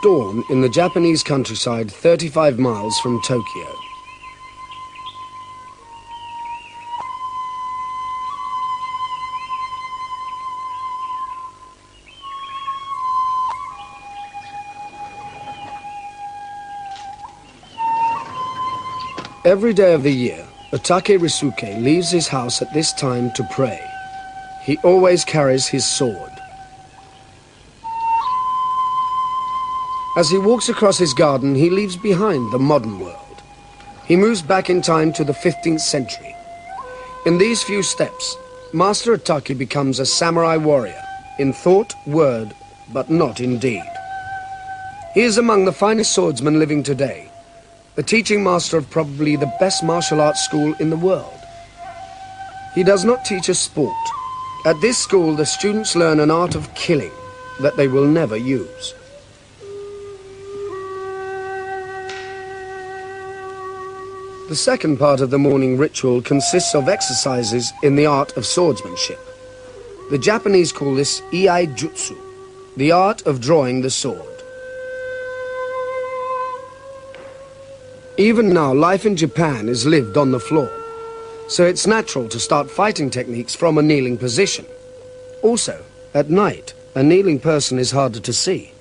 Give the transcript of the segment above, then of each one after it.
dawn in the Japanese countryside 35 miles from Tokyo. Every day of the year, Ōtake Risuke leaves his house at this time to pray. He always carries his sword. As he walks across his garden, he leaves behind the modern world. He moves back in time to the 15th century. In these few steps, Master Ōtake becomes a samurai warrior, in thought, word, but not in deed. He is among the finest swordsmen living today, the teaching master of probably the best martial arts school in the world. He does not teach a sport. At this school, the students learn an art of killing that they will never use. The second part of the morning ritual consists of exercises in the art of swordsmanship. The Japanese call this iai-jutsu, the art of drawing the sword. Even now, life in Japan is lived on the floor, so it's natural to start fighting techniques from a kneeling position. Also, at night, a kneeling person is harder to see.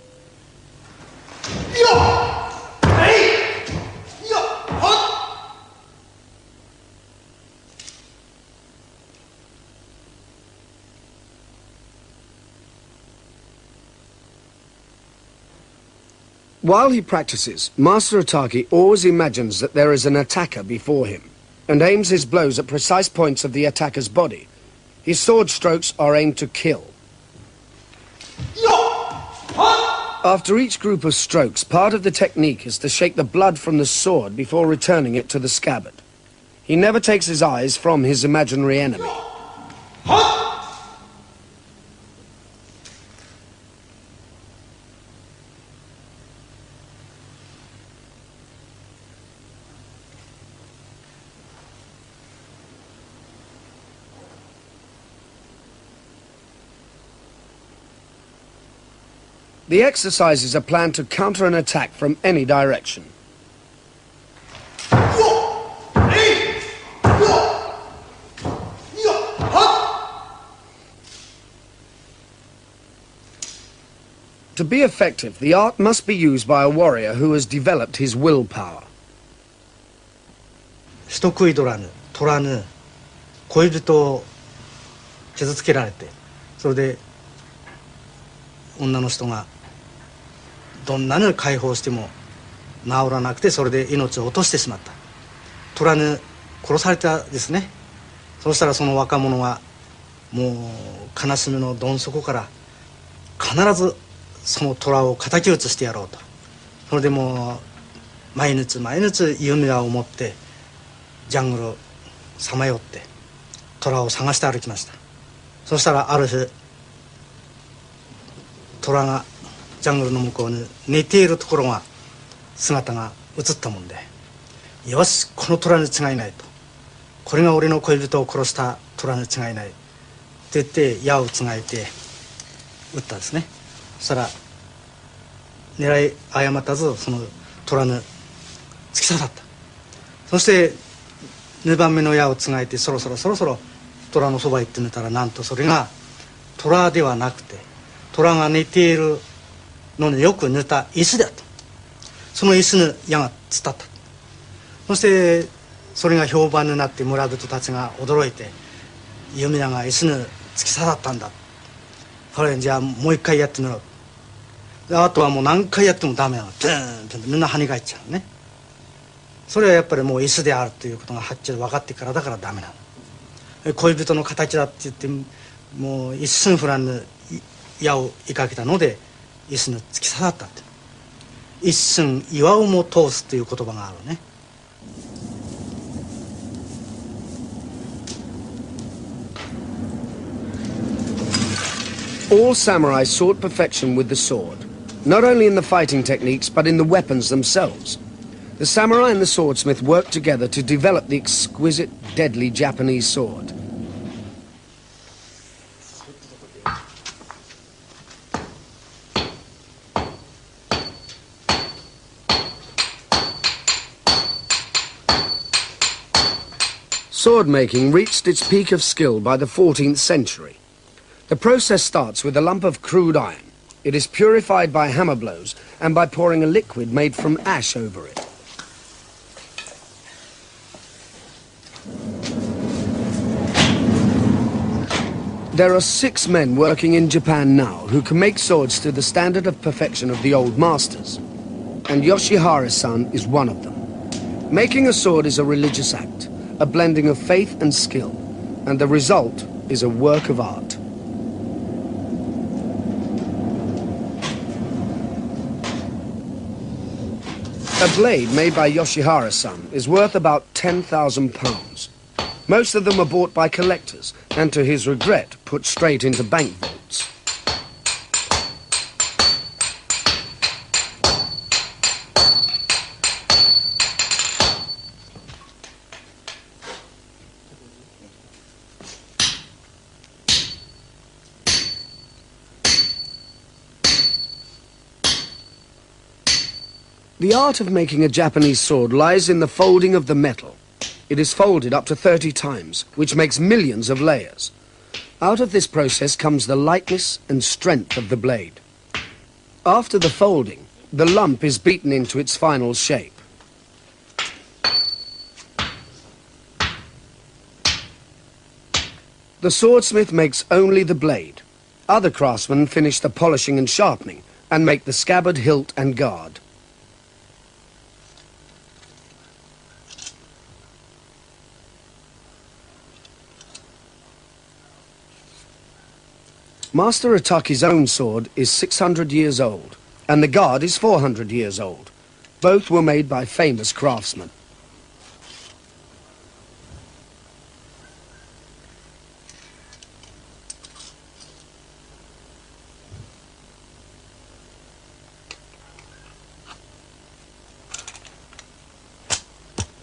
While he practices, Master Ōtake always imagines that there is an attacker before him, and aims his blows at precise points of the attacker's body. His sword strokes are aimed to kill. After each group of strokes, part of the technique is to shake the blood from the sword before returning it to the scabbard. He never takes his eyes from his imaginary enemy. The exercises are planned to counter an attack from any direction. To be effective, the art must be used by a warrior who has developed his willpower. 人食い取らぬ、取らぬ、恋人を傷つけられて、それで女の人がどんなに解放しても治らなくて、それで命を落としてしまった。取らぬ、殺されたですね。そうしたらその若者はもう悲しみのどん底から必ずその虎を敵討ちしてやろうと。それでもう毎日毎日夢を持ってジャングルをさまよって虎を探して歩きました。そしたらある日虎がジャングルの向こうに寝ているところが姿が映ったもんで、よし、この虎に違いないと、これが俺の恋人を殺した虎に違いないって言って矢をつがえて撃ったんですね。そしたら狙い誤ったずその虎に突き刺さった。そして2番目の矢をつがえてそろそろ虎のそばへ行ってみたら、なんとそれが虎ではなくて虎が寝ているのによく似た石だと。その石に矢が突っ立った。そしてそれが評判になって村人たちが驚いて、弓矢が石に突き刺さったんだ、これじゃあもう一回やってみろ。あとはもう何回やってもダメなの、ブーンってみんな跳ね返っちゃうね。それはやっぱりもう石であるということがはっきり分かってからだからダメなの。恋人の形だって言ってもう一寸不乱に矢を追いかけたので石に突き刺さったって。一寸岩をも通すという言葉があるね。All samurai sought perfection with the sword, not only in the fighting techniques but in the weapons themselves. The samurai and the swordsmith worked together to develop the exquisite, deadly Japanese sword. Sword making reached its peak of skill by the 14th century. The process starts with a lump of crude iron. It is purified by hammer blows and by pouring a liquid made from ash over it. There are 6 men working in Japan now who can make swords to the standard of perfection of the old masters. And Yoshihara-san is one of them. Making a sword is a religious act, a blending of faith and skill, and the result is a work of art. A blade made by Yoshihara-san is worth about £10,000. Most of them are bought by collectors, and to his regret, put straight into bank vaults. The art of making a Japanese sword lies in the folding of the metal. It is folded up to 30 times, which makes millions of layers. Out of this process comes the lightness and strength of the blade. After the folding, the lump is beaten into its final shape. The swordsmith makes only the blade. Other craftsmen finish the polishing and sharpening, and make the scabbard, hilt and guard. Master Ōtake's own sword is 600 years old, and the guard is 400 years old. Both were made by famous craftsmen.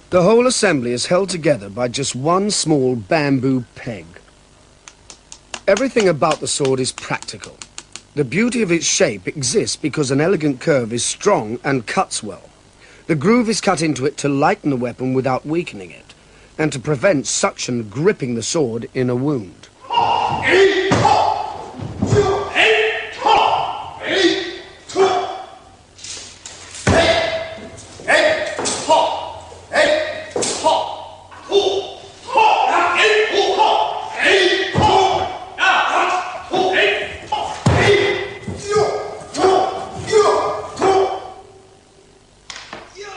The whole assembly is held together by just one small bamboo peg. Everything about the sword is practical. The beauty of its shape exists because an elegant curve is strong and cuts well. The groove is cut into it to lighten the weapon without weakening it, and to prevent suction gripping the sword in a wound.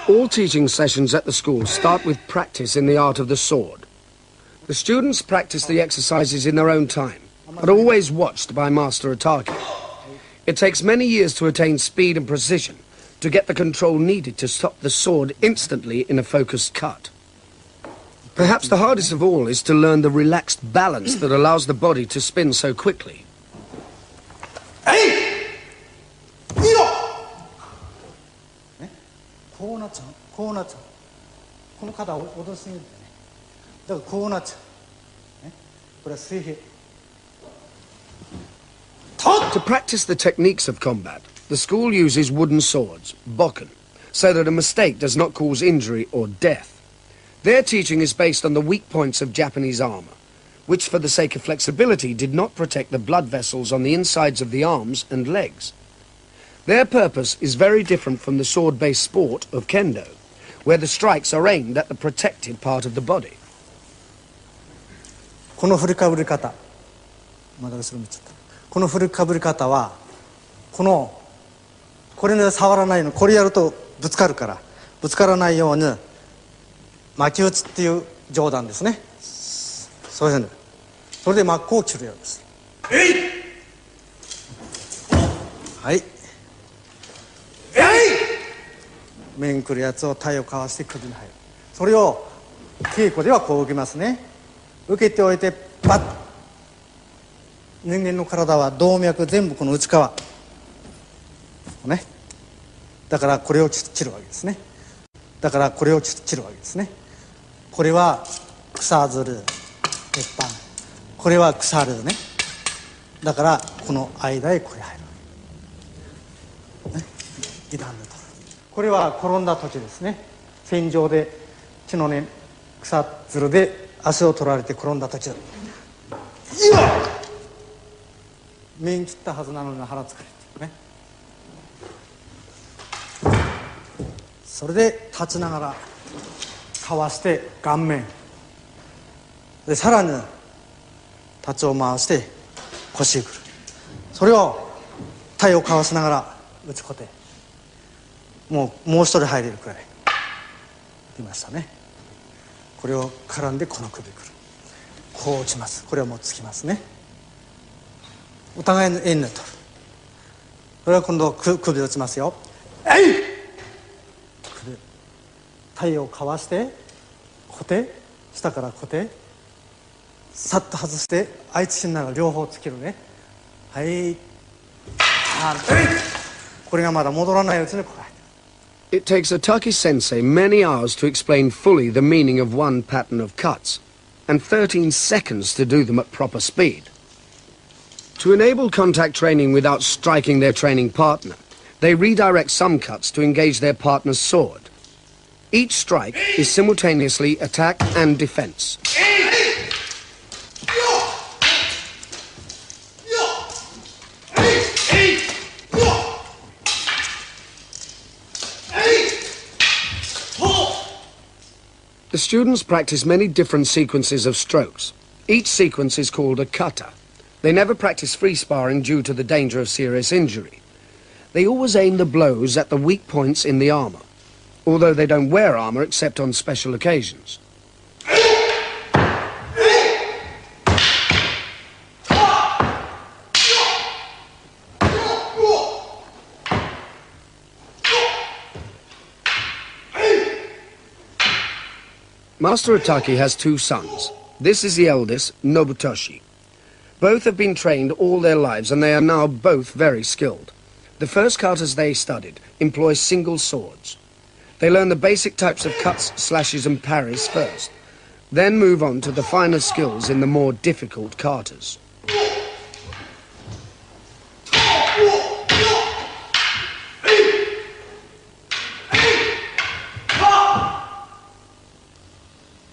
All teaching sessions at the school start with practice in the art of the sword. The students practice the exercises in their own time, but always watched by Master Ōtake. It takes many years to attain speed and precision, to get the control needed to stop the sword instantly in a focused cut. Perhaps the hardest of all is to learn the relaxed balance that allows the body to spin so quickly. To practice the techniques of combat, the school uses wooden swords, bokken, so that a mistake does not cause injury or death. Their teaching is based on the weak points of Japanese armor, which for the sake of flexibility did not protect the blood vessels on the insides of the arms and legs. Their purpose is very different from the sword-based sport of kendo, where the strikes are aimed at the protected part of the body. この振りかぶり方、まだ後ろ見ちゃった。この振りかぶり方はこれで触らないの、これやるとぶつかるから、ぶつからないように巻き打つっていう上段ですね。そういうふうに、それで真っ向を切るようです。はい。面に来るやつを体をかわして首に入る。それを稽古ではこう受けますね。受けておいてパッ。人間の体は動脈全部この内側ね。だからこれを切るわけですね。だからこれを切るわけですね。これは草ずる鉄板、これは腐るね。だからこの間へこれ入る、ね、二段で取る。これは転んだ時ですね。戦場で血のね草ずるで足を取られて転んだ時は面切ったはずなのに腹つかれてね。それで立ちながらかわして顔面で、さらに立ちを回して腰にくる。それを体をかわしながら打ち固定、もう一人入れるくらい出ましたね。これを絡んでこの首くる、こう打ちます。これはもうつきますね。お互いの円で取る。それは今度首を打ちますよ。首、体をかわして固定、下から固定、さっと外して相手しながら両方つけるね。はい、これがまだ戻らないうちにこらえて。It takes Ōtake sensei many hours to explain fully the meaning of one pattern of cuts, and 13 seconds to do them at proper speed. To enable contact training without striking their training partner, they redirect some cuts to engage their partner's sword. Each strike is simultaneously attack and defense. The students practice many different sequences of strokes. Each sequence is called a kata. They never practice free sparring due to the danger of serious injury. They always aim the blows at the weak points in the armor, although they don't wear armor except on special occasions. Master Ōtake has two sons. This is the eldest, Nobutoshi. Both have been trained all their lives and they are now both very skilled. The first katas they studied employ single swords. They learn the basic types of cuts, slashes and parries first, then move on to the finer skills in the more difficult katas.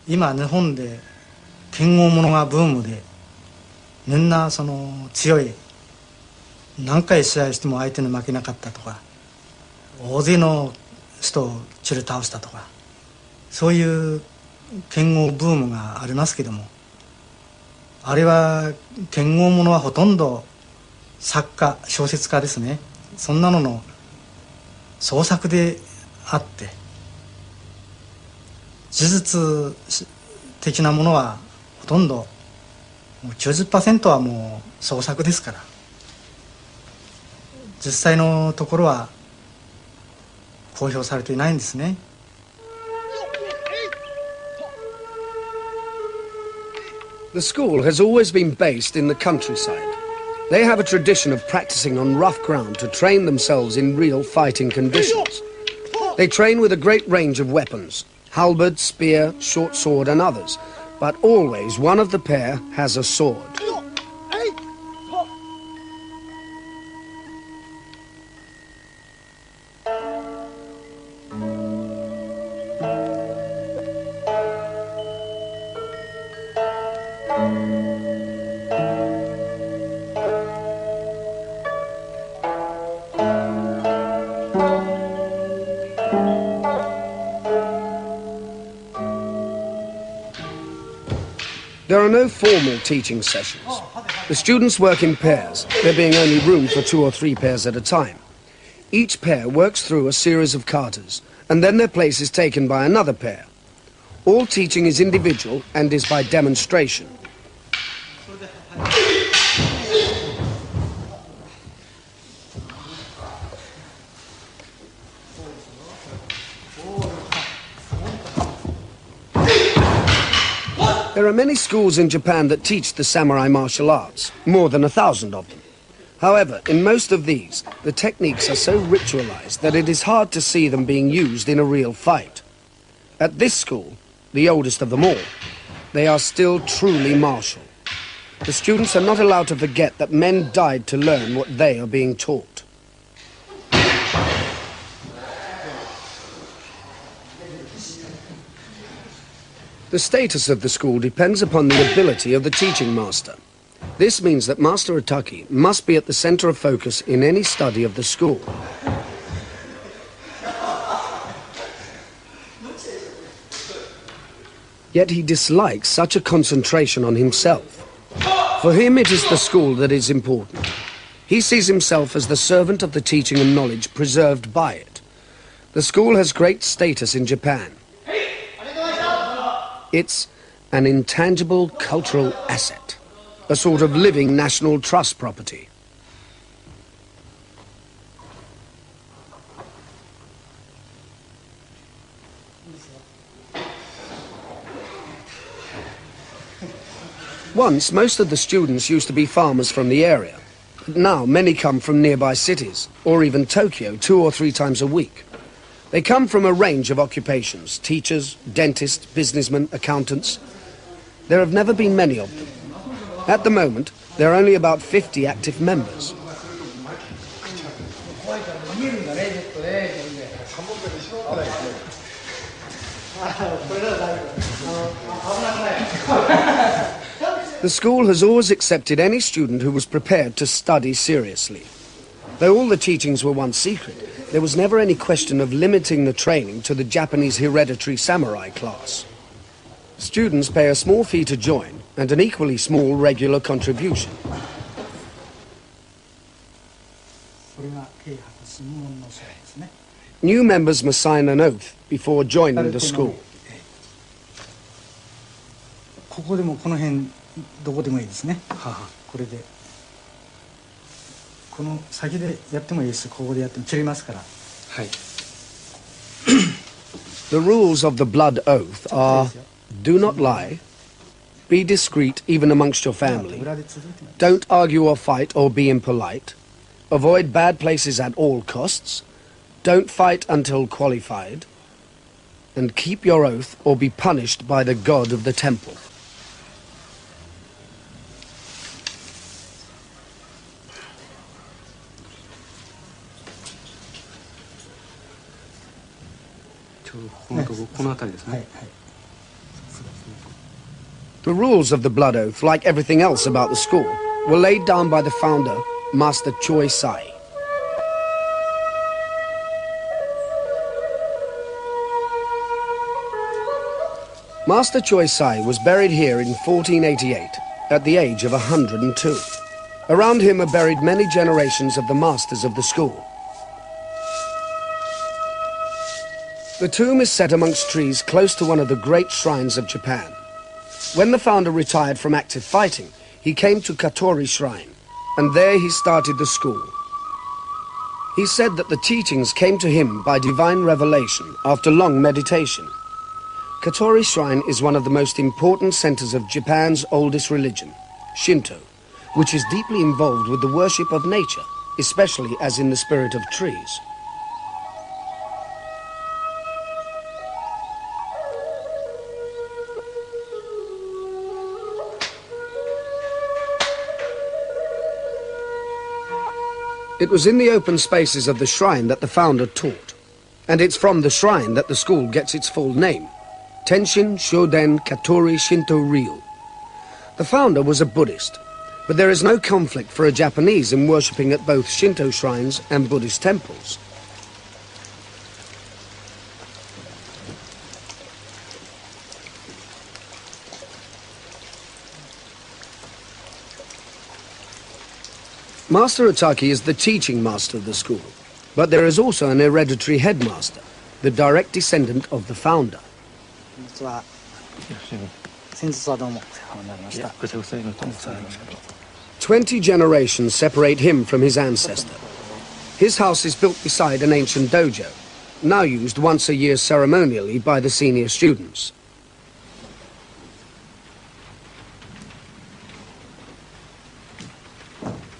Now, 日本で剣豪ものがブームで、みんなその強い、何回試合しても相手に負けなかったとか、大勢の人を連れ倒したとか、そういう剣豪ブームがありますけども、あれは剣豪ものはほとんど作家、小説家ですね、そんなのの創作であって、事実的なものはほとんどもう 90% はもう創作ですから、実際のところは公表されていないんですね。The school has always been based in the countryside. They have a tradition of practicing on rough ground to train themselves in real fighting conditions. They train with a great range of weapons, halberd, spear, short sword and others, but always one of the pair has a sword. There are no formal teaching sessions. The students work in pairs, there being only room for 2 or 3 pairs at a time. Each pair works through a series of katas, and then their place is taken by another pair. All teaching is individual and is by demonstration. There are many schools in Japan that teach the samurai martial arts, more than 1,000 of them. However, in most of these, the techniques are so ritualized that it is hard to see them being used in a real fight. At this school, the oldest of them all, they are still truly martial. The students are not allowed to forget that men died to learn what they are being taught. The status of the school depends upon the ability of the teaching master. This means that Master Ōtake must be at the center of focus in any study of the school. Yet he dislikes such a concentration on himself. For him, it is the school that is important. He sees himself as the servant of the teaching and knowledge preserved by it. The school has great status in Japan. It's an intangible cultural asset, a sort of living national trust property. Once, most of the students used to be farmers from the area. But now, many come from nearby cities, or even Tokyo, 2 or 3 times a week. They come from a range of occupations: teachers, dentists, businessmen, accountants. There have never been many of them. At the moment, there are only about 50 active members. The school has always accepted any student who was prepared to study seriously. Though all the teachings were once secret, there was never any question of limiting the training to the Japanese hereditary samurai class. Students pay a small fee to join and an equally small regular contribution. New members must sign an oath before joining the school. ここでもこの辺どこでもいいですね。これでこの先でやってもいいし、ここでやっても切りますから。はい。The rules of the blood oath are: do not lie, be discreet even amongst your family, don't argue or fight or be impolite, avoid bad places at all costs, don't fight until qualified, and keep your oath or be punished by the god of the temple. The rules of the blood oath, like everything else about the school, were laid down by the founder, Master Choi Sai. Master Choi Sai was buried here in 1488, at the age of 102. Around him are buried many generations of the masters of the school. The tomb is set amongst trees close to one of the great shrines of Japan. When the founder retired from active fighting, he came to Katori Shrine, and there he started the school. He said that the teachings came to him by divine revelation after long meditation. Katori Shrine is one of the most important centers of Japan's oldest religion, Shinto, which is deeply involved with the worship of nature, especially as in the spirit of trees. It was in the open spaces of the shrine that the founder taught, and it's from the shrine that the school gets its full name, Tenshin Shōden Katori Shintō-ryū. The founder was a Buddhist, but there is no conflict for a Japanese in worshipping at both Shinto shrines and Buddhist temples. Master Ōtake is the teaching master of the school, but there is also an hereditary headmaster, the direct descendant of the founder. 20 generations separate him from his ancestor. His house is built beside an ancient dojo, now used once a year ceremonially by the senior students.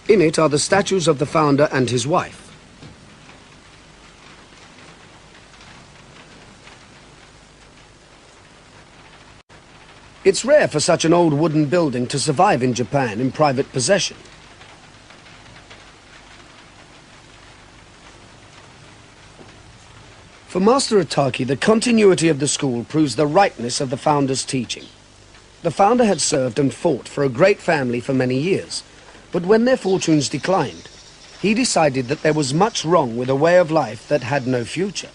In it are the statues of the founder and his wife. It's rare for such an old wooden building to survive in Japan in private possession. For Master Ōtake, the continuity of the school proves the rightness of the founder's teaching. The founder had served and fought for a great family for many years, but when their fortunes declined, he decided that there was much wrong with a way of life that had no future.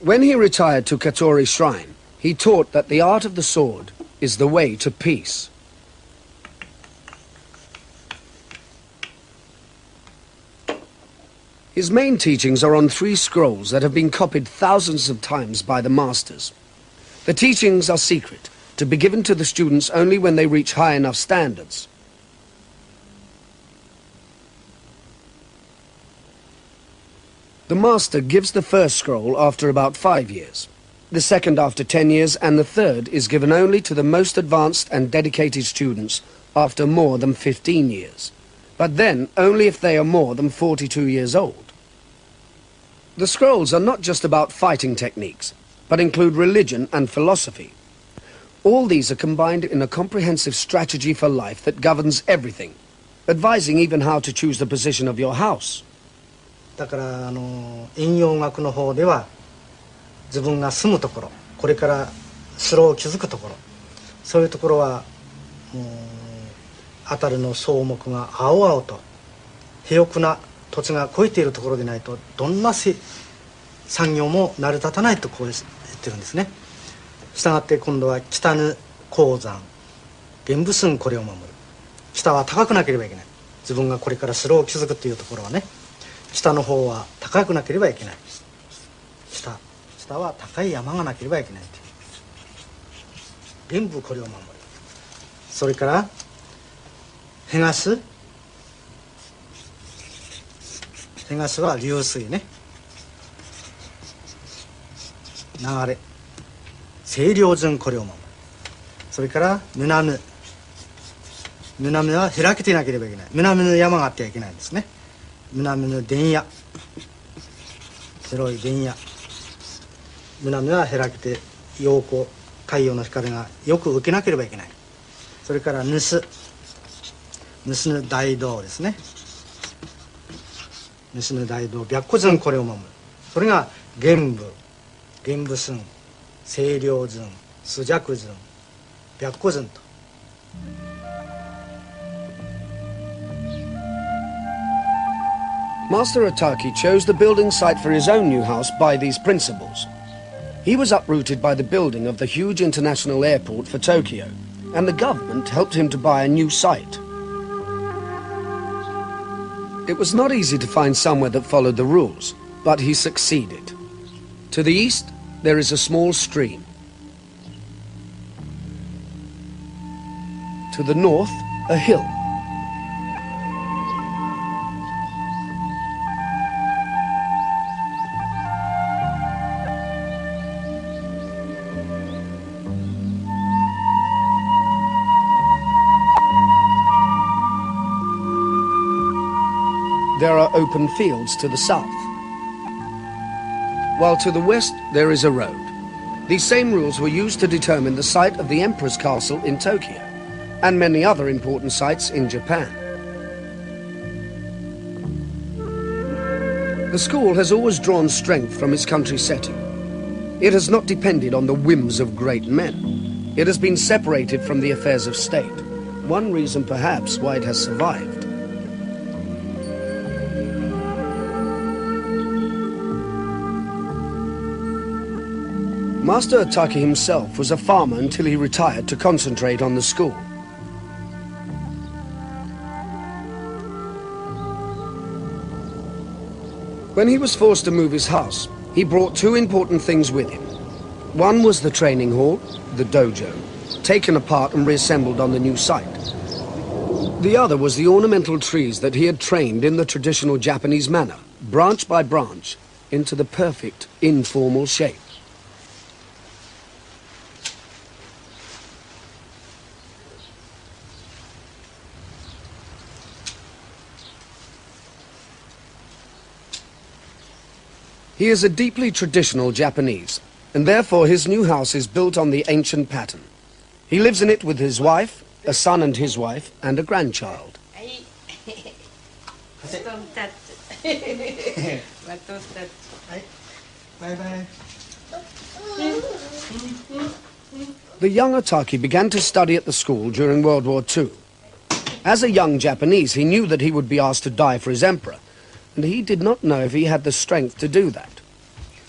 When he retired to Katori Shrine, he taught that the art of the sword is the way to peace. His main teachings are on 3 scrolls that have been copied thousands of times by the masters. The teachings are secret, to be given to the students only when they reach high enough standards. The master gives the first scroll after about 5 years, the second after 10 years, and the third is given only to the most advanced and dedicated students after more than 15 years, but then only if they are more than 42 years old. The scrolls are not just about fighting techniques, but include religion and philosophy. All these are combined in a comprehensive strategy for life that governs everything, advising even how to choose the position of your house. だから陰陽学の方では自分が住むところ、これから城を築くところ、そういうところは辺りの草木が青々と肥沃な土地が肥えているところでないとどんな産業も成り立たないとこう言ってるんですね。したがって今度は北ぬ鉱山、玄武寸これを守る。北は高くなければいけない。自分がこれから城を築くというところはね、北の方は高くなければいけない。下は高い山がなければいけないという。玄武これを守る。それから東は流水ね、流れ、清涼順これを守る。それから南は開けていなければいけない。南の山があってはいけないんですね。南の田野、広い田野、南は開けて陽光、太陽の光がよく受けなければいけない。それから盗の大道ですね。盗の大道、白虎順これを守る。それが玄武寸、清涼順、朱雀順、白虎順と。Master Ōtake chose the building site for his own new house by these principles. He was uprooted by the building of the huge international airport for Tokyo, and the government helped him to buy a new site. It was not easy to find somewhere that followed the rules, but he succeeded. To the east, there is a small stream. To the north, a hill. There are open fields to the south, while to the west there is a road. These same rules were used to determine the site of the Emperor's Castle in Tokyo, and many other important sites in Japan. The school has always drawn strength from its country setting. It has not depended on the whims of great men. It has been separated from the affairs of state, one reason perhaps why it has survived. Master Ōtake himself was a farmer until he retired to concentrate on the school. When he was forced to move his house, he brought 2 important things with him. One was the training hall, the dojo, taken apart and reassembled on the new site. The other was the ornamental trees that he had trained in the traditional Japanese manner, branch by branch, into the perfect informal shape. He is a deeply traditional Japanese, and therefore his new house is built on the ancient pattern. He lives in it with his wife, a son and his wife, and a grandchild. トンタッチバトンタッチはいバイバイ The young Ōtake began to study at the school during World War II. As a young Japanese, he knew that he would be asked to die for his emperor, and he did not know if he had the strength to do that.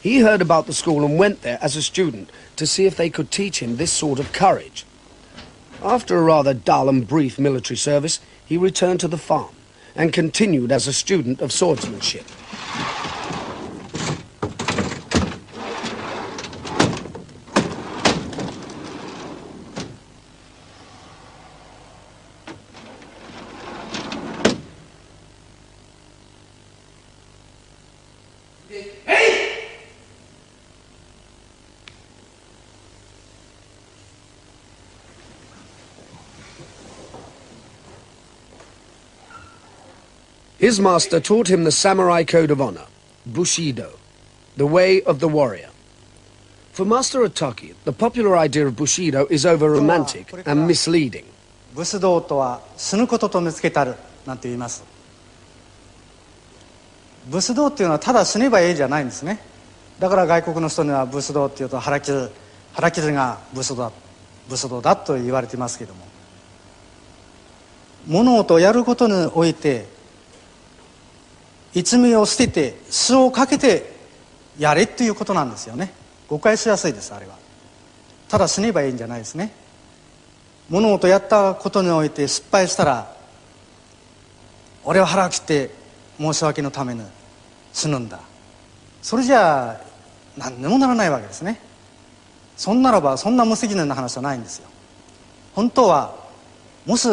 He heard about the school and went there as a student to see if they could teach him this sort of courage. After a rather dull and brief military service, he returned to the farm and continued as a student of swordsmanship. His master taught him the samurai code of honor, Bushido, the way of the warrior. For Master Ōtake, the popular idea of Bushido is over-romantic and misleading. 武士道とは死ぬことと見つけたるなんて言います。武士道っていうのはただ死ねばいいじゃないんですね。だから外国の人には武士道っていうと腹切るが武士道だと言われていますけども、物事をやることにおいて一味を捨てて酢をかけてやれっていうことなんですよね。誤解しやすいです。あれはただ死ねばいいんじゃないですね。物事をやったことにおいて失敗したら俺は腹を切って申し訳のために死ぬんだ、それじゃあ何にもならないわけですね。そんならばそんな無責任な話はないんですよ。本当はもし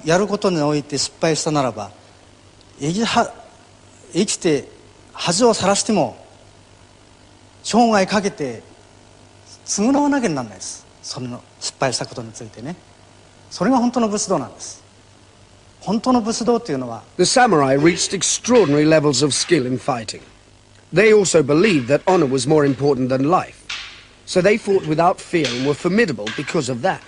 やることにおいて失敗したならば生きて恥をさらしても生涯かけて償わなきゃならないです。その失敗したことについてね。それが本当の武士道なんです。本当の武士道っていうのは The samurai reached extraordinary levels of skill in fighting. They also believed that honor was more important than life. So they fought without fear and were formidable because of that.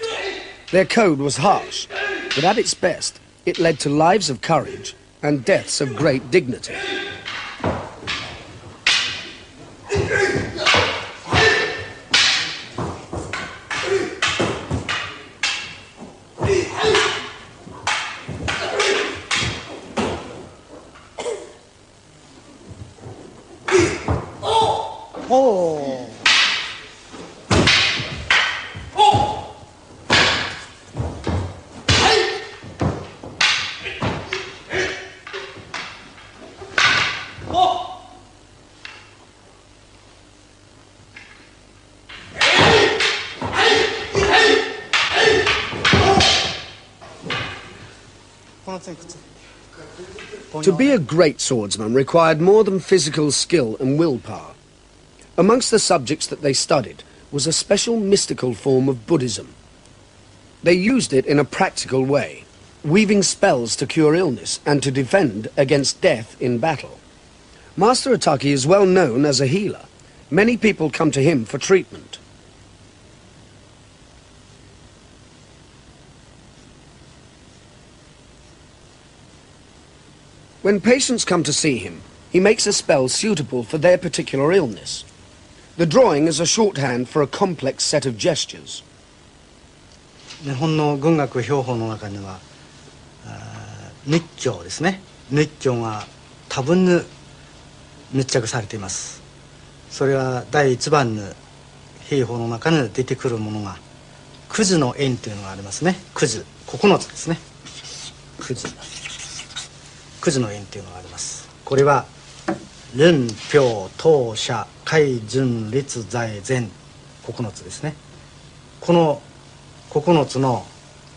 Their code was harsh, but at its best, it led to lives of courage and deaths of great dignity. To be a great swordsman required more than physical skill and willpower. Amongst the subjects that they studied was a special mystical form of Buddhism. They used it in a practical way, weaving spells to cure illness and to defend against death in battle. Master Ōtake is well known as a healer. Many people come to him for treatment. When patients come to see him, he makes a spell suitable for their particular illness. The drawing is a shorthand for a complex set of gestures. 日本の軍学標本の中には日教ですね。日教が多分に密着されています。それは第一番の兵法の中に出てくるものが九字の円というのがありますね。九字9つですね。九字の円というのがあります。これは輪表当社海順立在前9つですね。この9つの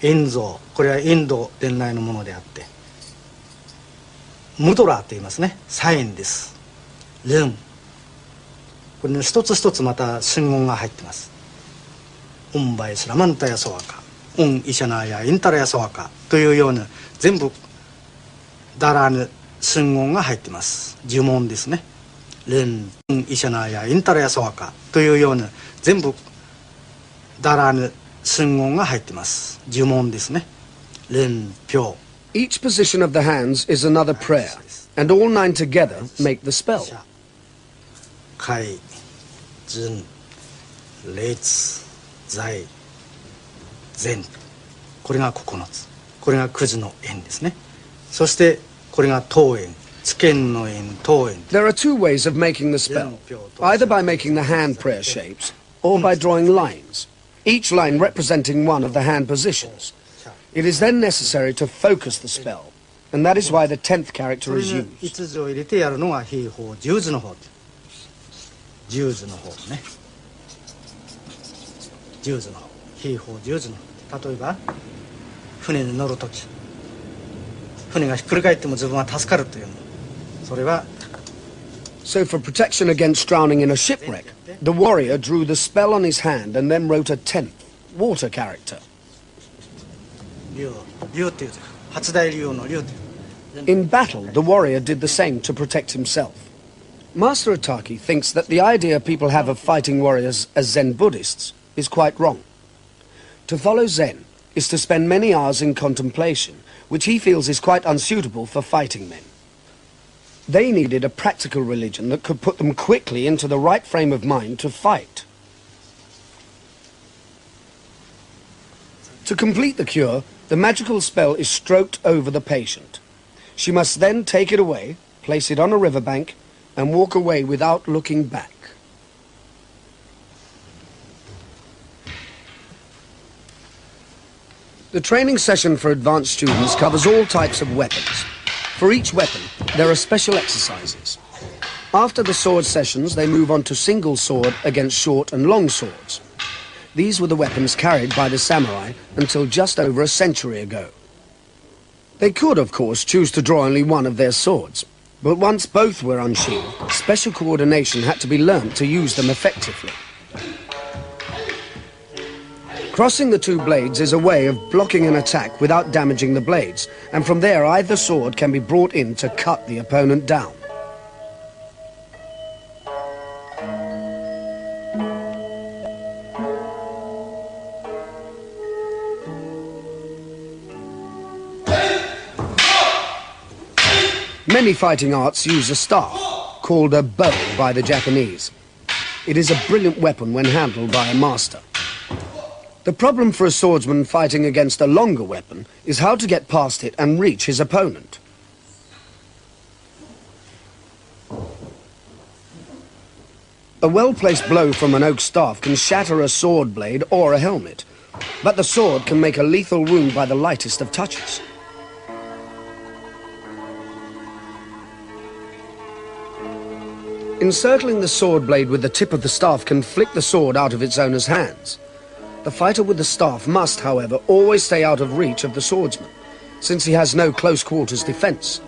円像、これはインド伝来のものであってムドラーと言いますね。サインです。輪これね一つ一つまた真言が入ってます。ウンバイスラマンタヤソワカウンイシャナヤインタラヤソワカというような全部ダラーヌ真言が入ってます。呪文ですね。レンイシャナやインタラヤソワカというような全部ダラーヌ真言が入ってます。呪文ですね。レンピョ Each position of the hands is another prayer, and all 9 together make the spell. 海、準、列、在、前。これが9つ。これが9時の円ですね。そしてこれが頭円、地剣の円、頭円。There are 2 ways of making the spell, either by making the hand prayer shapes or by drawing lines, each line representing one of the hand positions. It is then necessary to focus the spell, and that is why the 10th character is used. 5つを入れてやるのが兵法十図の方。十図の方ね。十図の方。兵法十図の方。例えば船に乗るとき、船がひっくり返っても自分は助かるというの。それは。So for protection against drowning in a shipwreck, the warrior drew the spell on his hand and then wrote a 10th, water character. 竜っていう八大竜の竜っていう。In battle, the warrior did the same to protect himself. Master Ōtake thinks that the idea people have of fighting warriors as Zen Buddhists is quite wrong. To follow Zen is to spend many hours in contemplation, which he feels is quite unsuitable for fighting men. They needed a practical religion that could put them quickly into the right frame of mind to fight. To complete the cure, the magical spell is stroked over the patient. She must then take it away, place it on a riverbank, and walk away without looking back. The training session for advanced students covers all types of weapons. For each weapon, there are special exercises. After the sword sessions, they move on to single sword against short and long swords. These were the weapons carried by the samurai until just over a century ago. They could, of course, choose to draw only one of their swords, but once both were unsheathed, special coordination had to be learnt to use them effectively. Crossing the 2 blades is a way of blocking an attack without damaging the blades, and from there either sword can be brought in to cut the opponent down. Many fighting arts use a staff, called a bow by the Japanese. It is a brilliant weapon when handled by a master. The problem for a swordsman fighting against a longer weapon is how to get past it and reach his opponent. A well-placed blow from an oak staff can shatter a sword blade or a helmet, but the sword can make a lethal wound by the lightest of touches. Encircling the sword blade with the tip of the staff can flick the sword out of its owner's hands. The fighter with the staff must, however, always stay out of reach of the swordsman, since he has no close-quarters defense.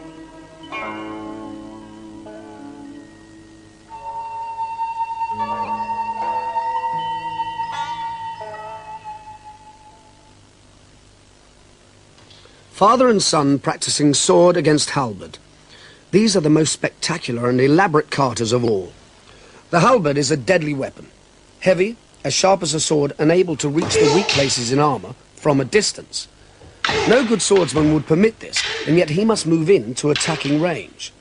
Father and son practicing sword against halberd. These are the most spectacular and elaborate katas of all. The halberd is a deadly weapon, heavy, as sharp as a sword, and able to reach the weak places in armor from a distance. No good swordsman would permit this, and yet he must move in to attacking range.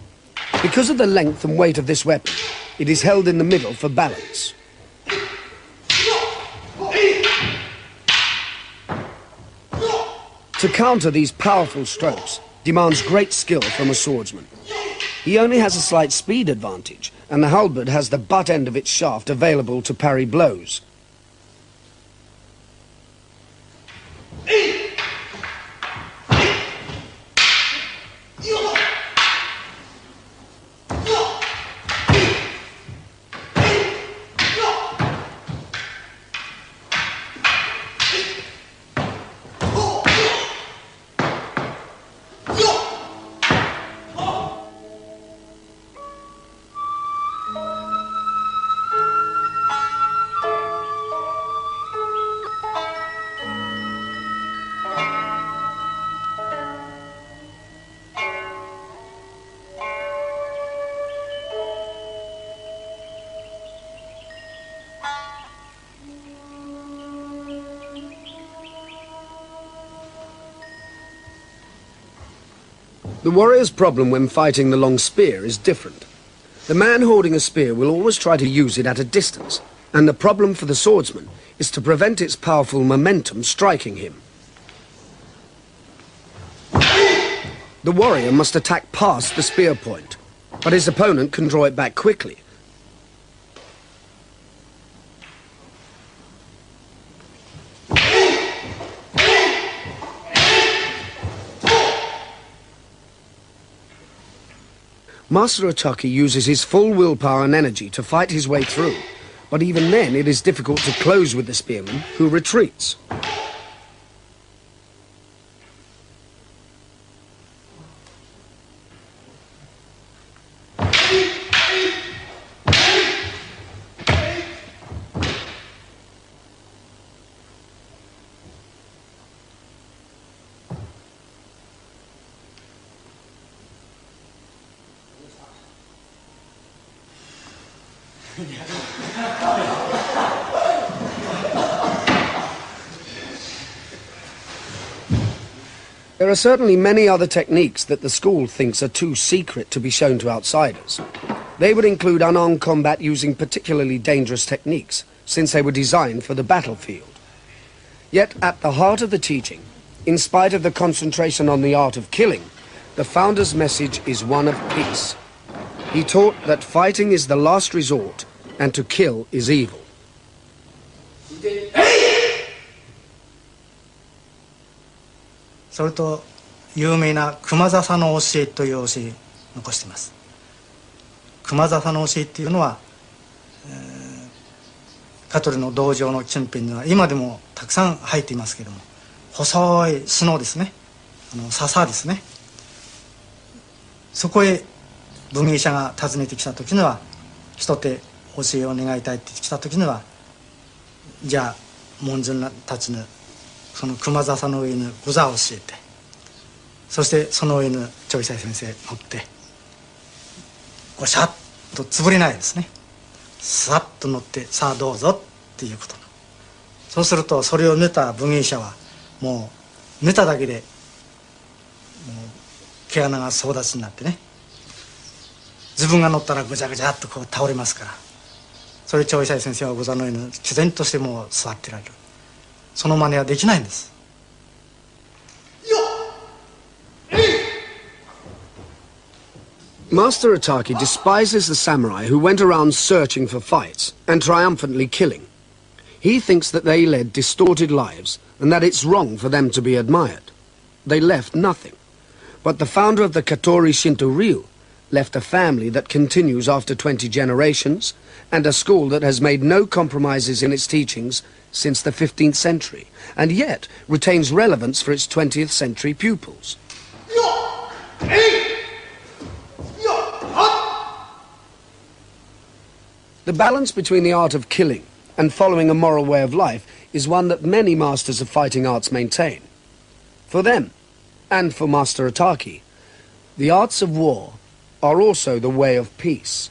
Because of the length and weight of this weapon, it is held in the middle for balance. To counter these powerful strokes demands great skill from a swordsman. He only has a slight speed advantage, and the halberd has the butt end of its shaft available to parry blows. The warrior's problem when fighting the long spear is different. The man holding a spear will always try to use it at a distance, and the problem for the swordsman is to prevent its powerful momentum striking him. The warrior must attack past the spear point, but his opponent can draw it back quickly. Master Ōtake uses his full willpower and energy to fight his way through, but even then it is difficult to close with the spearman, who retreats. There are certainly many other techniques that the school thinks are too secret to be shown to outsiders. They would include unarmed combat using particularly dangerous techniques, since they were designed for the battlefield. Yet at the heart of the teaching, in spite of the concentration on the art of killing, the founder's message is one of peace. He taught that fighting is the last resort, and to kill is evil. それと有名な熊笹の教えという教えを残しています。熊笹の教えっていうのは、香取の道場の近辺には今でもたくさん生えていますけれども、細い篠ですね、笹ですね。そこへ武芸者が訪ねてきた時には、一手教えを願いたいって来た時には、じゃあ門人たちにその熊笹の上に御座を教えて、そしてその上に長久先生乗ってこうシャッとつぶれないですね、さっと乗ってさあどうぞっていうこと。そうするとそれを見た武芸者はもう見ただけでもう毛穴が総立ちになってね、自分が乗ったらぐちゃぐちゃっとこう倒れますから、それ長久先生は御座の上に毅然としてもう座ってられる。その真似はできないんです。Master Ōtake despises the samurai who went around searching for fights and triumphantly killing. He thinks that they led distorted lives and that it's wrong for them to be admired. They left nothing. But the founder of the Katori Shintō-ryū left a family that continues after 20 generations and a school that has made no compromises in its teachings since the 15th century, and yet retains relevance for its 20th century pupils. The balance between the art of killing and following a moral way of life is one that many masters of fighting arts maintain. For them, and for Master Ōtake, the arts of war are also the way of peace.